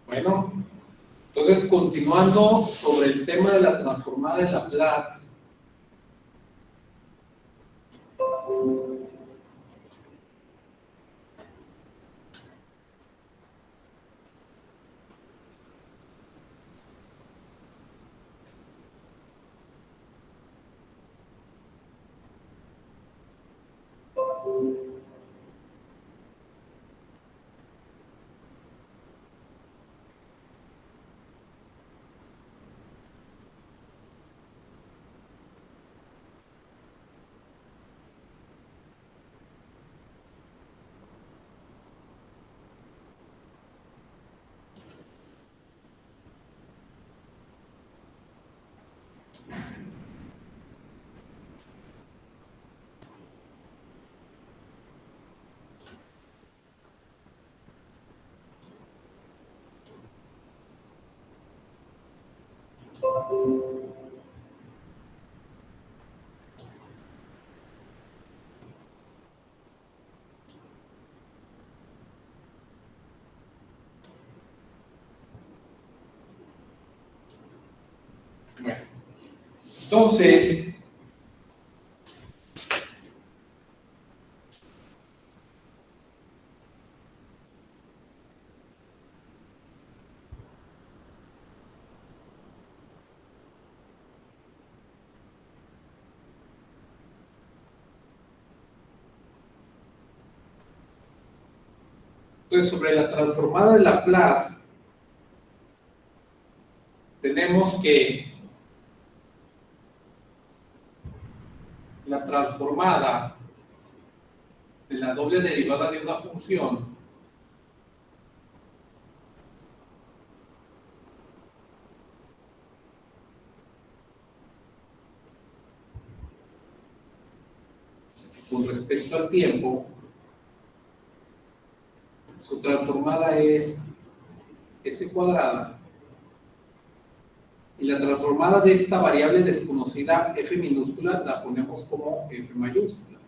Bueno, entonces continuando sobre el tema de la transformada de Laplace. Bueno, entonces, sobre la transformada de Laplace, tenemos que la transformada de la doble derivada de una función con respecto al tiempo, su transformada es s cuadrada, y la transformada de esta variable desconocida f minúscula la ponemos como f mayúscula.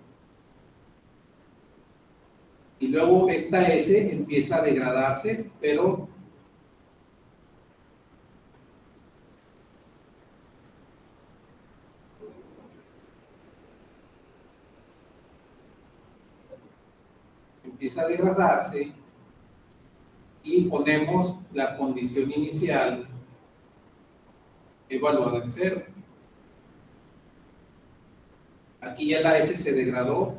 Y luego esta s empieza a degradarse, pero empieza a degradarse y ponemos la condición inicial evaluada en 0. Aquí ya la S se degradó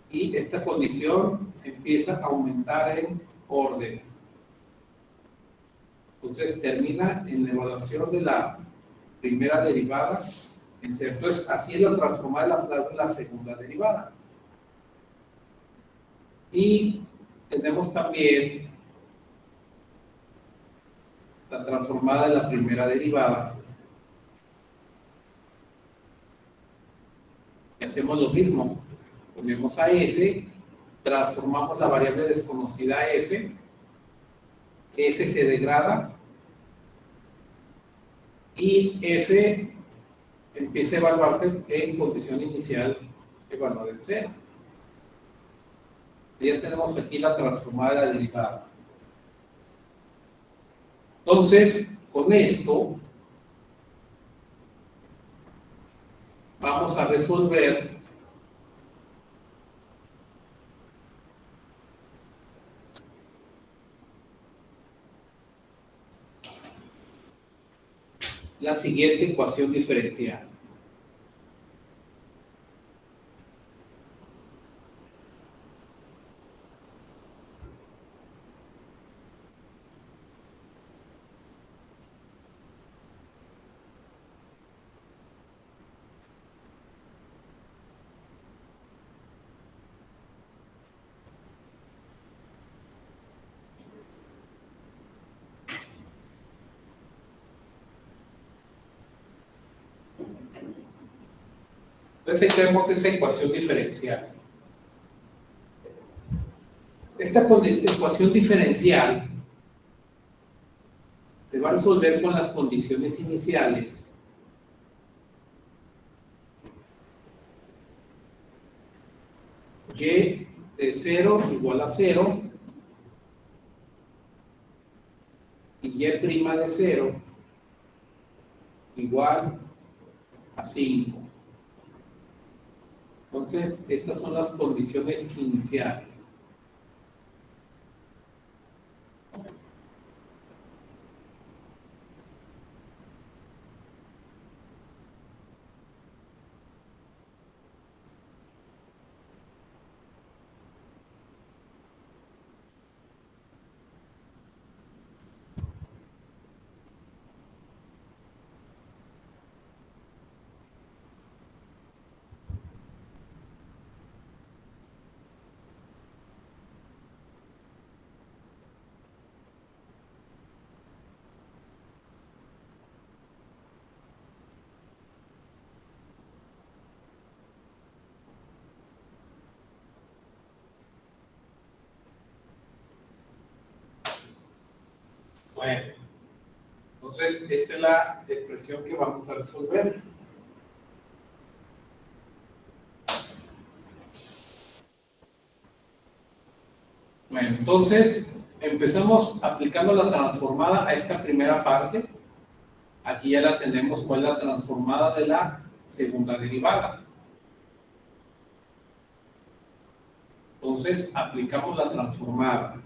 y esta condición empieza a aumentar en orden. Entonces termina en la evaluación de la primera derivada en 0. Entonces así es la transformada de Laplace de la segunda derivada. Y tenemos también la transformada de la primera derivada. Y hacemos lo mismo. Ponemos a S, transformamos la variable desconocida f, S se degrada y f empieza a evaluarse en condición inicial evaluada en 0. Ya tenemos aquí la transformada de la derivada. Entonces, con esto vamos a resolver la siguiente ecuación diferencial. Entonces ahí tenemos esa ecuación diferencial. Esta ecuación diferencial se va a resolver con las condiciones iniciales y de 0 igual a 0 y y' de 0 igual a 5. Entonces, estas son las condiciones iniciales. Bueno, entonces esta es la expresión que vamos a resolver. Bueno, entonces empezamos aplicando la transformada a esta primera parte. Aquí ya la tenemos, cuál es la transformada de la segunda derivada. Entonces aplicamos la transformada.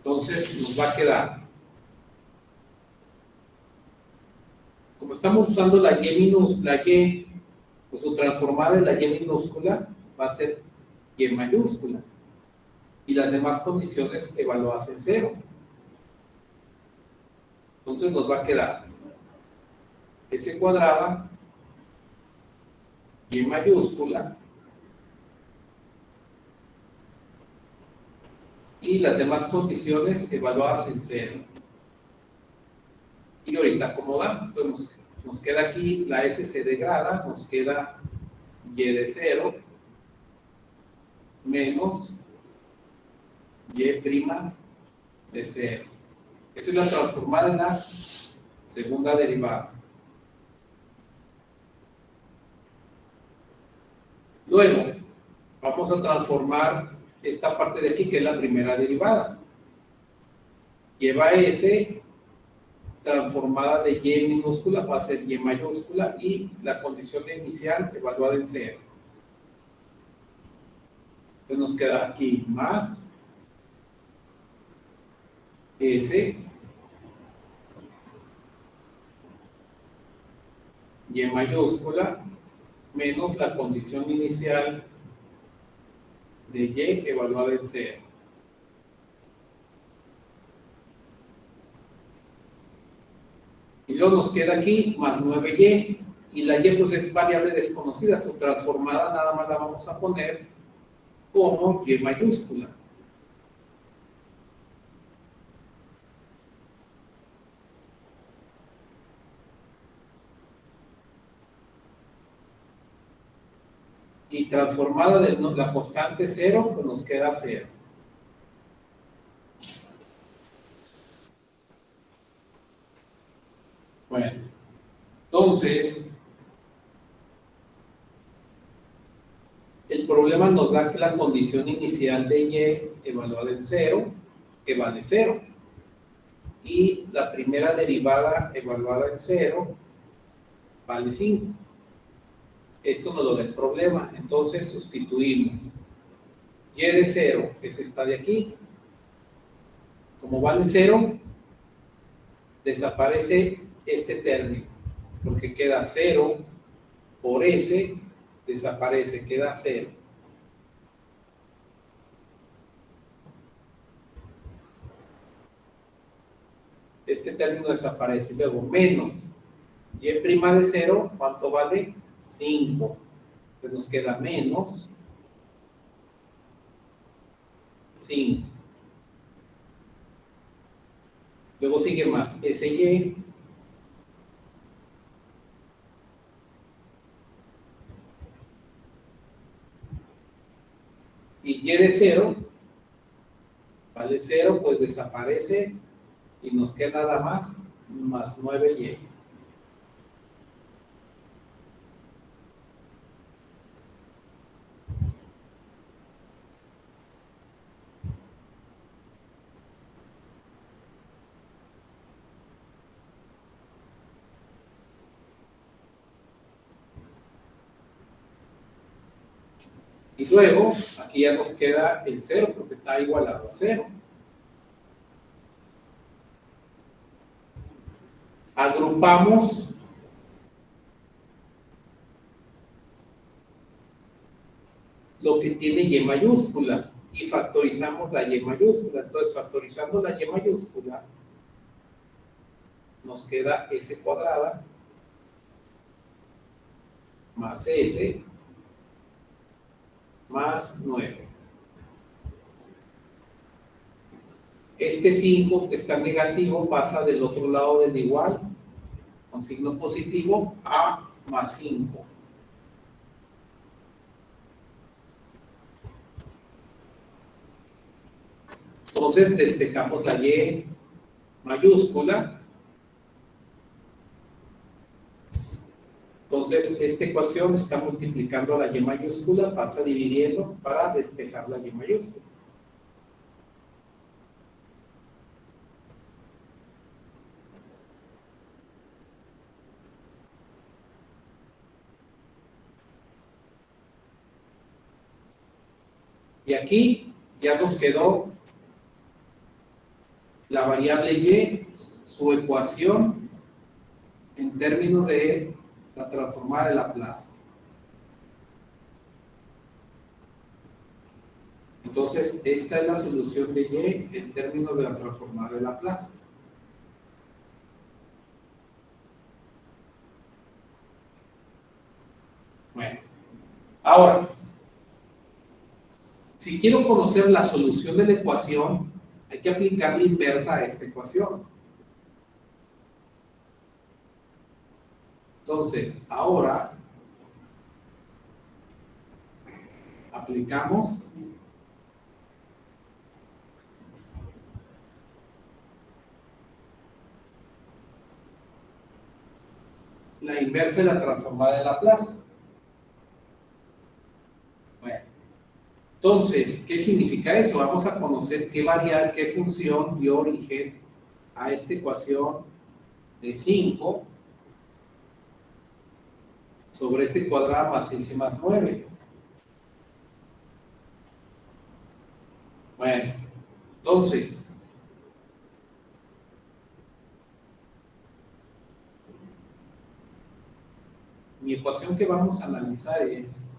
Entonces nos va a quedar, como estamos usando la Y, pues su transformada en la Y minúscula va a ser Y mayúscula. Y las demás condiciones evaluadas en 0. Entonces nos va a quedar S cuadrada, Y mayúscula, y las demás condiciones evaluadas en 0. Y ahorita acomodamos, pues nos queda aquí la S se degrada, nos queda Y de 0 menos Y' de 0. Esa es la transformada en la segunda derivada. Luego, vamos a transformar esta parte de aquí, que es la primera derivada. Lleva S transformada de Y minúscula, va a ser Y mayúscula, y la condición inicial evaluada en 0. Entonces nos queda aquí más S Y mayúscula menos la condición inicial de Y evaluada en 0. Y luego nos queda aquí más 9Y. Y la Y pues es variable desconocida. Su transformada nada más la vamos a poner como Y mayúscula. Y transformada de la constante 0, pues nos queda 0. Bueno, entonces, el problema nos da que la condición inicial de Y evaluada en 0, que vale 0. Y la primera derivada evaluada en 0 vale 5. Esto nos lo da el problema. Entonces sustituimos Y de 0, es esta de aquí. Como vale 0, desaparece este término, porque queda 0 por S, desaparece, queda 0. Este término desaparece. Luego menos Y' de 0, ¿cuánto vale? 5. Pues nos queda menos 5. Luego sigue más SY. Y Y de 0 vale 0, pues desaparece y nos queda nada más 9Y. Y luego, aquí ya nos queda el 0 porque está igualado a 0. Agrupamos lo que tiene Y mayúscula y factorizamos la Y mayúscula. Entonces, factorizando la Y mayúscula, nos queda S cuadrada más S más 9. Este 5 que está negativo pasa del otro lado del igual, con signo positivo, a más 5. Entonces despejamos la Y mayúscula. Entonces esta ecuación está multiplicando la Y mayúscula, pasa dividiendo para despejar la Y mayúscula. Y aquí ya nos quedó la variable Y, su ecuación en términos de la transformada de Laplace. Entonces, esta es la solución de Y en términos de la transformada de Laplace. Bueno, ahora, si quiero conocer la solución de la ecuación, hay que aplicar la inversa a esta ecuación. Entonces, ahora aplicamos la inversa de la transformada de Laplace. Bueno, entonces, ¿qué significa eso? Vamos a conocer qué variable, qué función dio origen a esta ecuación de 5 sobre este cuadrado más S más 9. Bueno, entonces, mi ecuación que vamos a analizar es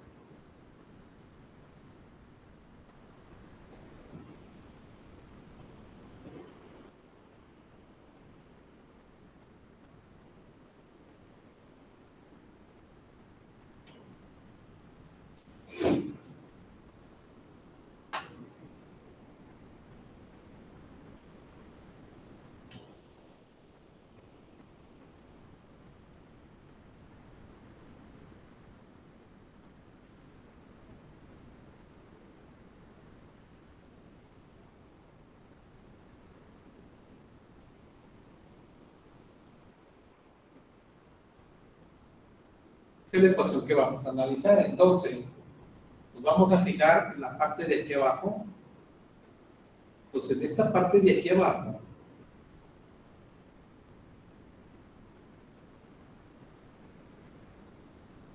la ecuación que vamos a analizar. Entonces, nos vamos a fijar en la parte de aquí abajo. Entonces, en esta parte de aquí abajo,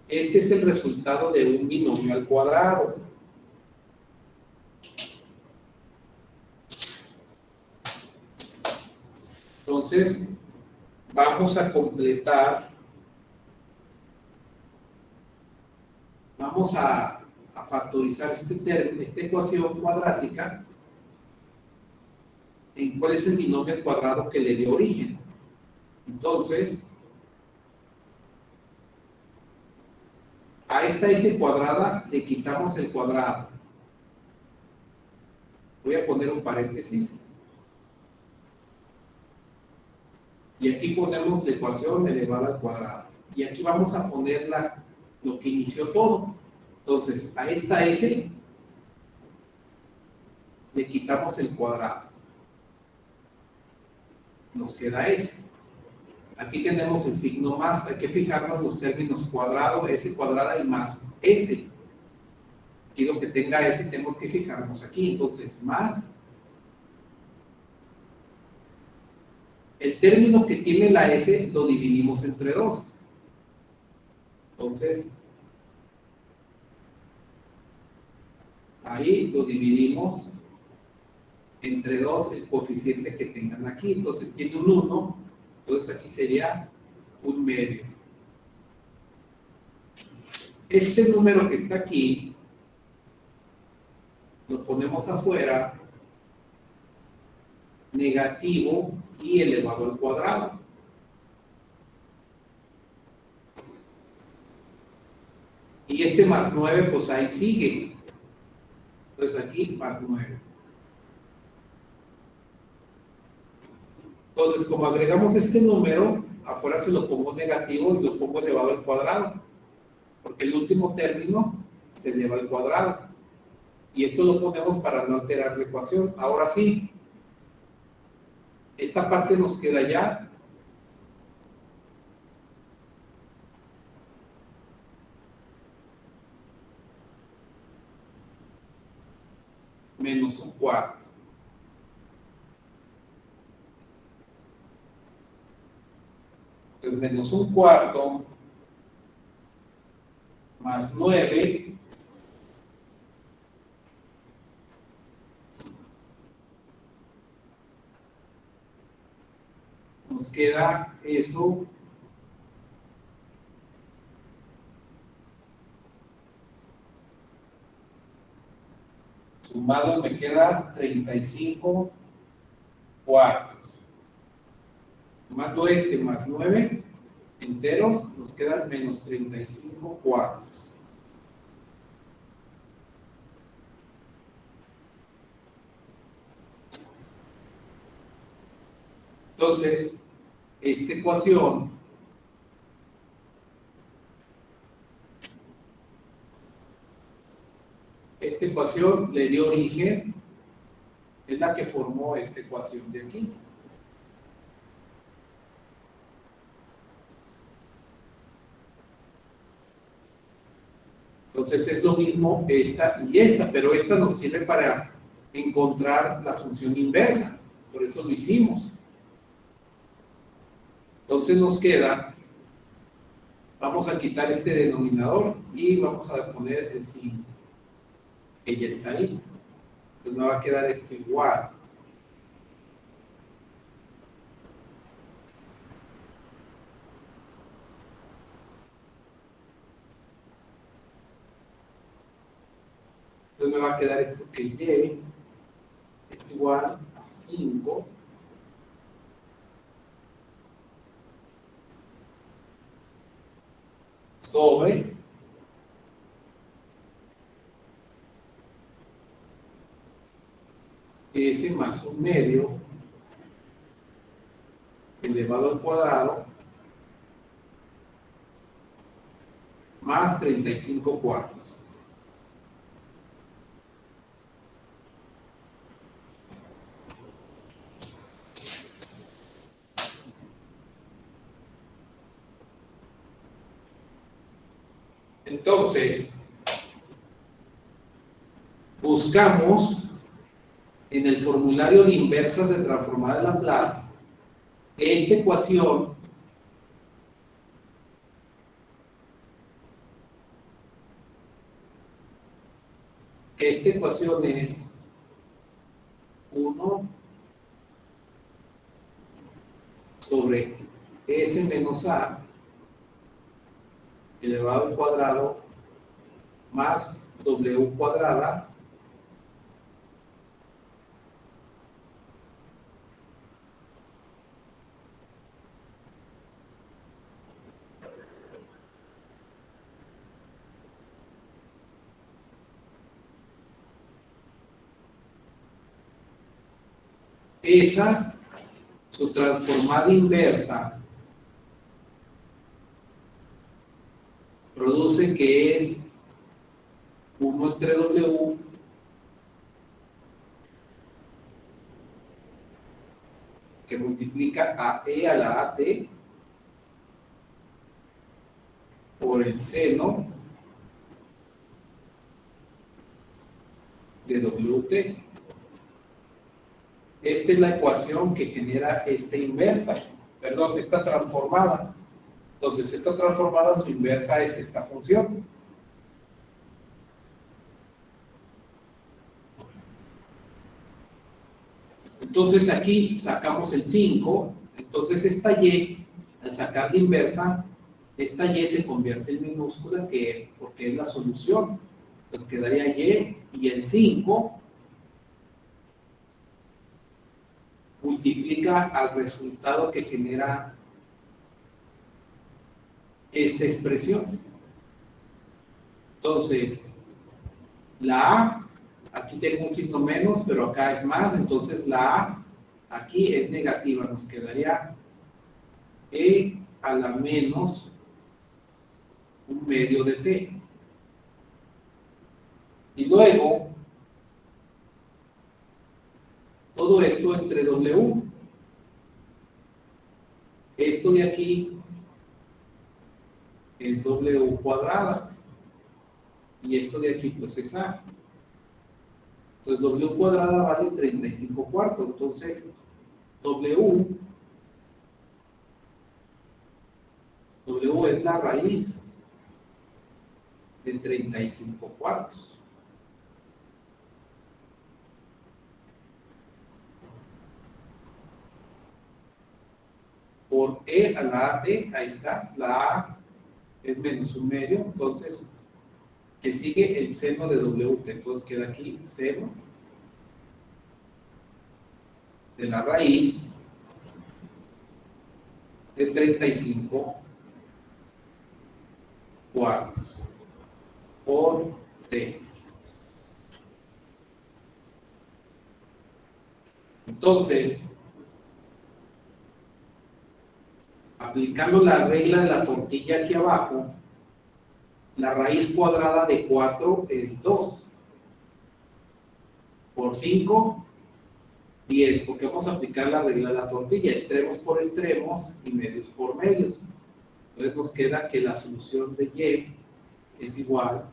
este es el resultado de un binomio al cuadrado. Entonces, vamos a completar, vamos a factorizar esta ecuación cuadrática en cuál es el binomio al cuadrado que le dio origen. Entonces, a A esta S cuadrada le quitamos el cuadrado. Voy a poner un paréntesis. Y aquí ponemos la ecuación elevada al cuadrado. Y aquí vamos a poner lo que inició todo. Entonces, a esta S le quitamos el cuadrado. Nos queda S. Aquí tenemos el signo más. Hay que fijarnos en los términos cuadrado, S cuadrada y más S. Aquí lo que tenga S tenemos que fijarnos aquí. Entonces, más. El término que tiene la S lo dividimos entre 2. Entonces, ahí lo dividimos entre 2 el coeficiente que tengan aquí. Entonces tiene un 1, entonces aquí sería 1/2. Este número que está aquí, lo ponemos afuera, negativo y elevado al cuadrado. Y este más 9, pues ahí sigue. Entonces aquí más 9. Entonces, como agregamos este número, afuera se lo pongo negativo y lo pongo elevado al cuadrado, porque el último término se eleva al cuadrado. Y esto lo ponemos para no alterar la ecuación. Ahora sí, esta parte nos queda ya menos 1/4. Entonces, menos 1/4 más 9 nos queda eso sumado, me queda 35 cuartos. Sumando este más 9 enteros, nos quedan menos 35 cuartos. Entonces, esta ecuación le dio origen, es la que formó esta ecuación de aquí. Entonces es lo mismo esta y esta, pero esta nos sirve para encontrar la función inversa, por eso lo hicimos. Entonces nos queda, vamos a quitar este denominador y vamos a poner el 5, que ya está ahí. Entonces me va a quedar esto igual. Entonces me va a quedar esto que y es igual a 5 sobre S más 1/2 elevado al cuadrado más 35 cuartos. Entonces, buscamos en el formulario de inversas de transformada de Laplace esta ecuación es 1 sobre S menos A elevado al cuadrado más W cuadrada esa, su transformada inversa, produce que es 1 entre W que multiplica a E a la AT por el seno de WT. Esta es la ecuación que genera esta inversa, perdón, esta transformada. Entonces, esta transformada, su inversa es esta función. Entonces, aquí sacamos el 5. Entonces, esta y, al sacar la inversa, esta y se convierte en minúscula porque es la solución. Pues quedaría y el 5 multiplica al resultado que genera esta expresión. Entonces, la A, aquí tengo un signo menos, pero acá es más, entonces la A aquí es negativa, nos quedaría E a la menos 1/2 de T. Y luego, todo esto entre W. Esto de aquí es W cuadrada. Y esto de aquí pues es A. Entonces W cuadrada vale 35 cuartos. Entonces W es la raíz de 35 cuartos. Por E a la AT, ahí está, la A es menos 1/2, entonces, que sigue el seno de WT, entonces queda aquí seno de la raíz de 35 cuartos por T. Entonces, aplicando la regla de la tortilla aquí abajo, la raíz cuadrada de 4 es 2. Por 5, 10, porque vamos a aplicar la regla de la tortilla, extremos por extremos y medios por medios. Entonces nos queda que la solución de Y es igual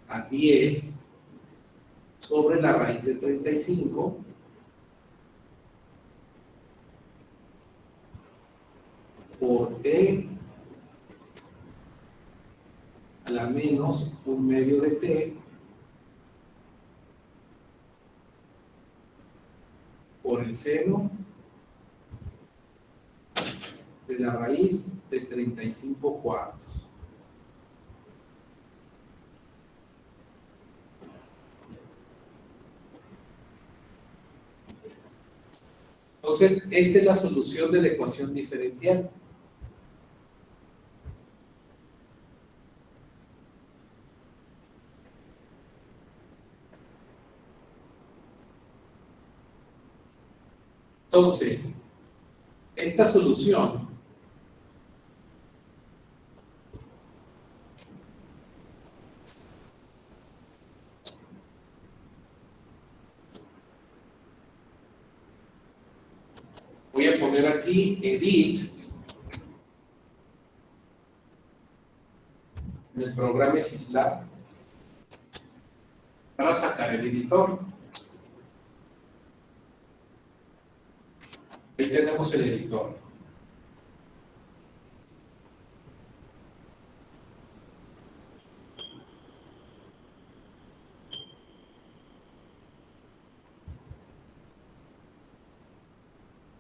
a 10 sobre la raíz de 35 por E a la menos 1/2 de T por el seno de la raíz de 35 cuartos. Entonces, esta es la solución de la ecuación diferencial. Entonces, esta solución voy a poner aquí edit en el programa Syslab para sacar el editor. Ahí tenemos el editor.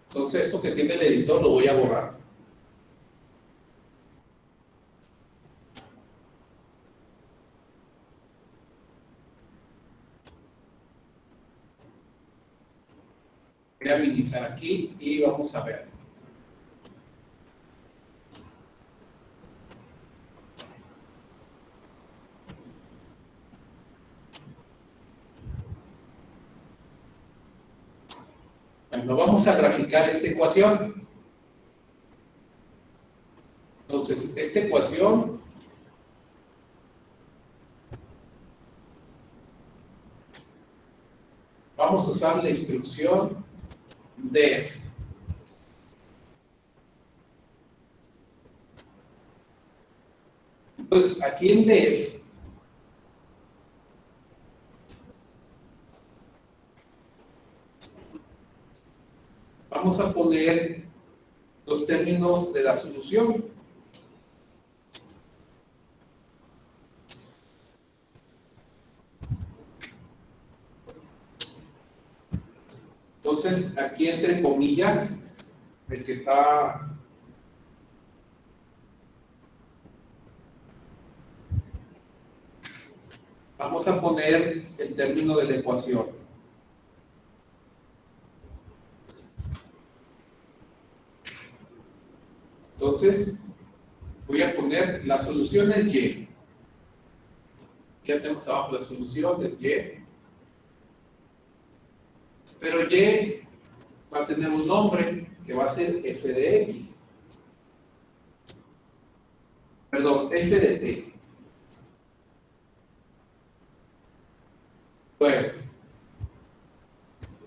Entonces, esto que tiene el editor lo voy a borrar. Voy a minimizar aquí y vamos a ver. Bueno, vamos a graficar esta ecuación. Entonces, esta ecuación vamos a usar la instrucción def. Entonces, aquí en def vamos a poner los términos de la solución. Entonces, aquí entre comillas, el que está... Vamos a poner el término de la ecuación. Entonces, voy a poner la solución es Y. Ya tenemos abajo la solución es Y. Pero Y va a tener un nombre que va a ser f de x. Perdón, f de t. Bueno,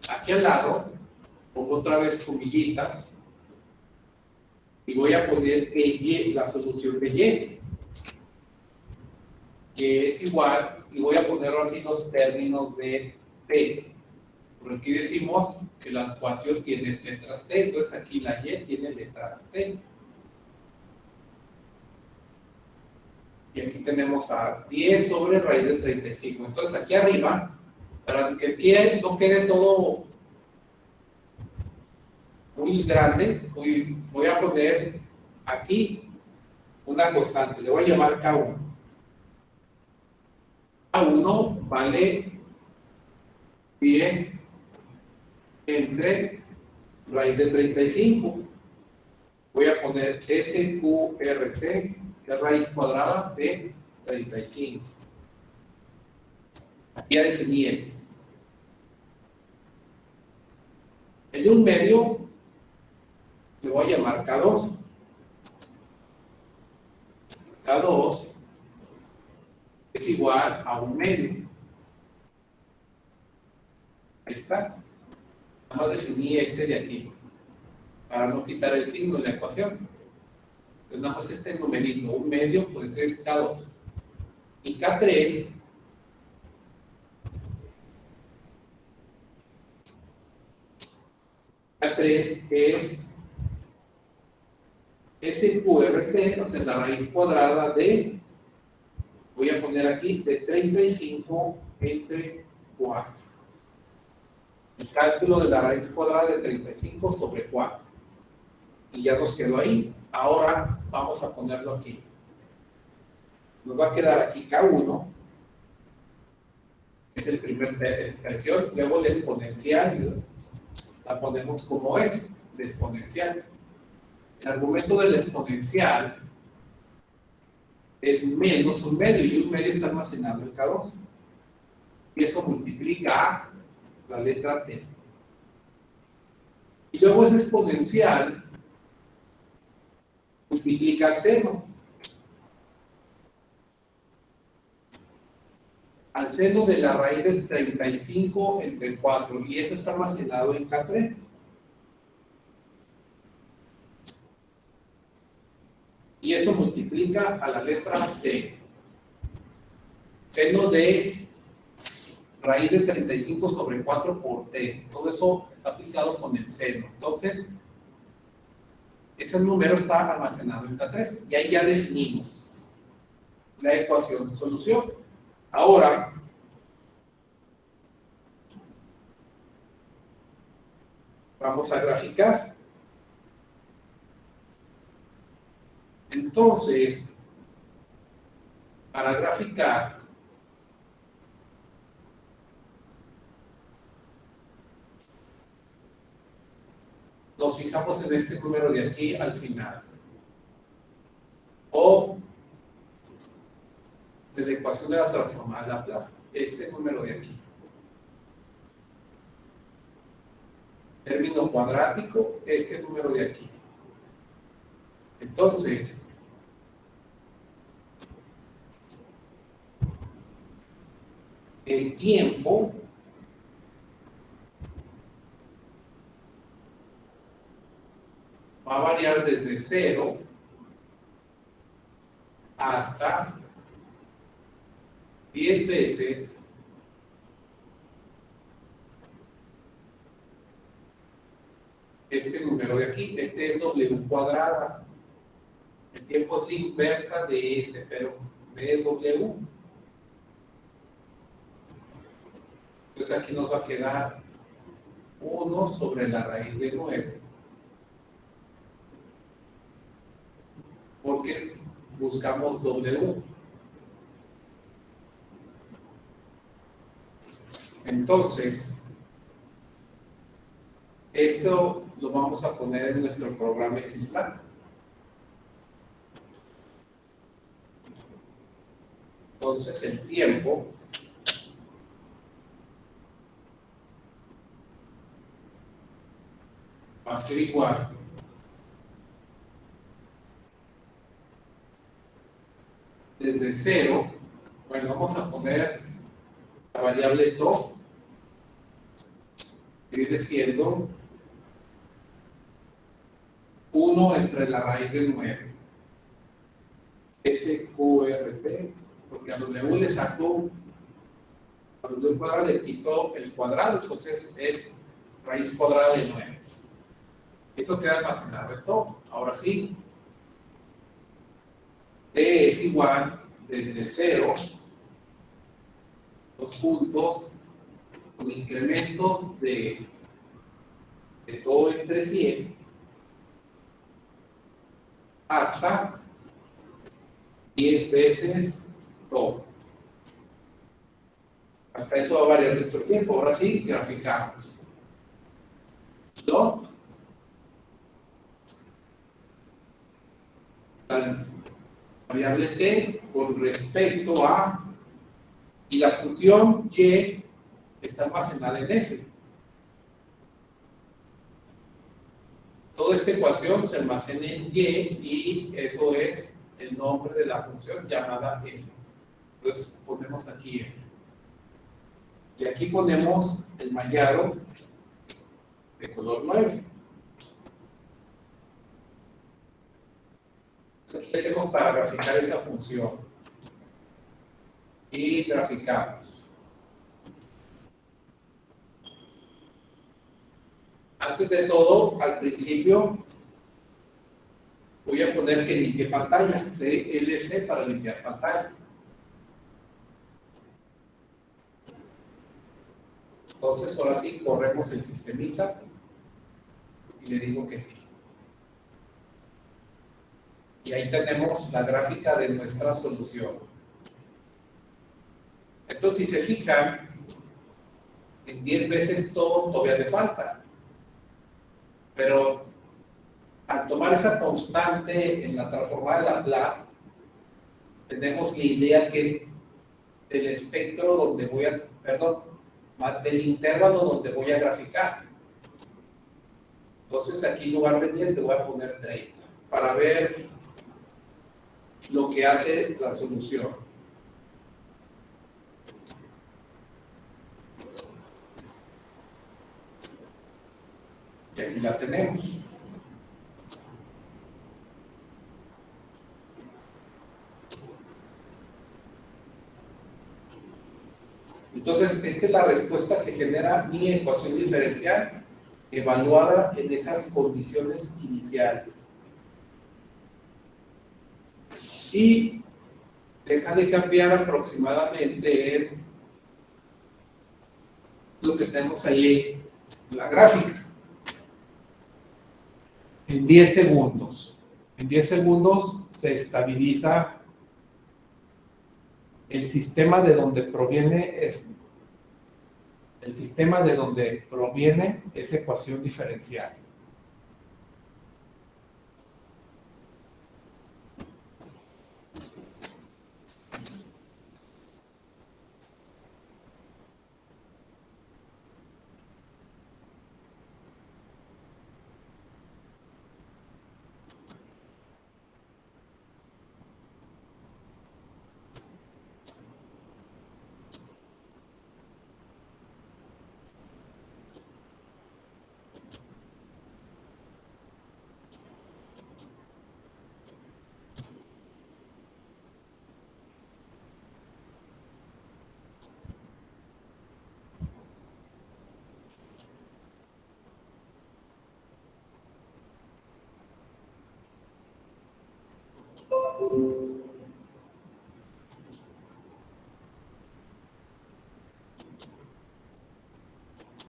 aquí al lado pongo otra vez comillitas y voy a poner que Y, la solución de Y. Y es igual, y voy a poner así los términos de t. Por aquí decimos que la ecuación tiene letras t, entonces aquí la Y tiene letras t. Y aquí tenemos a 10 sobre raíz de 35. Entonces aquí arriba, para que no quede todo muy grande, voy a poner aquí una constante, le voy a llamar K1. K1 vale 10 entre raíz de 35. Voy a poner SQRT, que es raíz cuadrada de 35. Aquí ya definí este. El de un medio le voy a llamar K2. K2 es igual a un medio. Ahí está. Nada más definí este de aquí, para no quitar el signo de la ecuación. Entonces nada más este numerito, un medio, pues es K2. Y K3 es SQRT, o sea, la raíz cuadrada de, voy a poner aquí, de 35 entre 4. El cálculo de la raíz cuadrada de 35 sobre 4. Y ya nos quedó ahí. Ahora vamos a ponerlo aquí. Nos va a quedar aquí K1. Es el primer expresión. Luego la exponencial la ponemos como es, la exponencial. El argumento de la exponencial es menos un medio, y un medio está almacenado en K2. Y eso multiplica la letra T. Y luego ese exponencial multiplica al seno. Al seno de la raíz de 35 entre 4. Y eso está almacenado en K3. Y eso multiplica a la letra T. Seno de raíz de 35 sobre 4 por T. Todo eso está aplicado con el seno. Entonces, ese número está almacenado en K3. Y ahí ya definimos la ecuación de solución. Ahora, vamos a graficar. Entonces, para graficar, nos fijamos en este número de aquí al final. O de la ecuación de la transformada de Laplace, este número de aquí. término cuadrático, este número de aquí. Entonces, el tiempo va a variar desde 0 hasta 10 veces este número de aquí. Este es W cuadrada. El tiempo es la inversa de este, pero de W. Entonces aquí nos va a quedar 1 sobre la raíz de 9. Porque buscamos W. Entonces, esto lo vamos a poner en nuestro programa SysLab. Entonces, el tiempo va a ser igual desde 0. Bueno, vamos a poner la variable to, que viene siendo 1 entre la raíz de 9. SQRT, porque a W le saco, a W cuadrado le quito el cuadrado, entonces es raíz cuadrada de 9. Eso queda almacenado en todo. Ahora sí, T es igual desde 0, los puntos con incrementos de todo entre 100 hasta 10 veces todo. Hasta eso va a variar nuestro tiempo. Ahora sí, graficamos. ¿No? La variable t con respecto a, y la función y está almacenada en f. Toda esta ecuación se almacena en y eso es el nombre de la función llamada f. Entonces ponemos aquí f. Y aquí ponemos el mallado de color 9. Entonces aquí tenemos para graficar esa función. Y graficamos. Antes de todo, al principio, voy a poner que limpie pantalla. CLC para limpiar pantalla. Entonces, ahora sí, corremos el sistemita y le digo que sí. Y ahí tenemos la gráfica de nuestra solución. Entonces, si se fijan, en 10 veces todo todavía le falta. Pero al tomar esa constante en la transformada de Laplace, tenemos la idea que es del espectro donde voy a, perdón, del intervalo donde voy a graficar. Entonces aquí en lugar de 10 le voy a poner 30 para ver lo que hace la solución. Y aquí la tenemos. Entonces, esta es la respuesta que genera mi ecuación diferencial evaluada en esas condiciones iniciales. Y deja de cambiar aproximadamente en lo que tenemos ahí en la gráfica. En 10 segundos. En 10 segundos se estabiliza el sistema de donde proviene esa ecuación diferencial. Chao.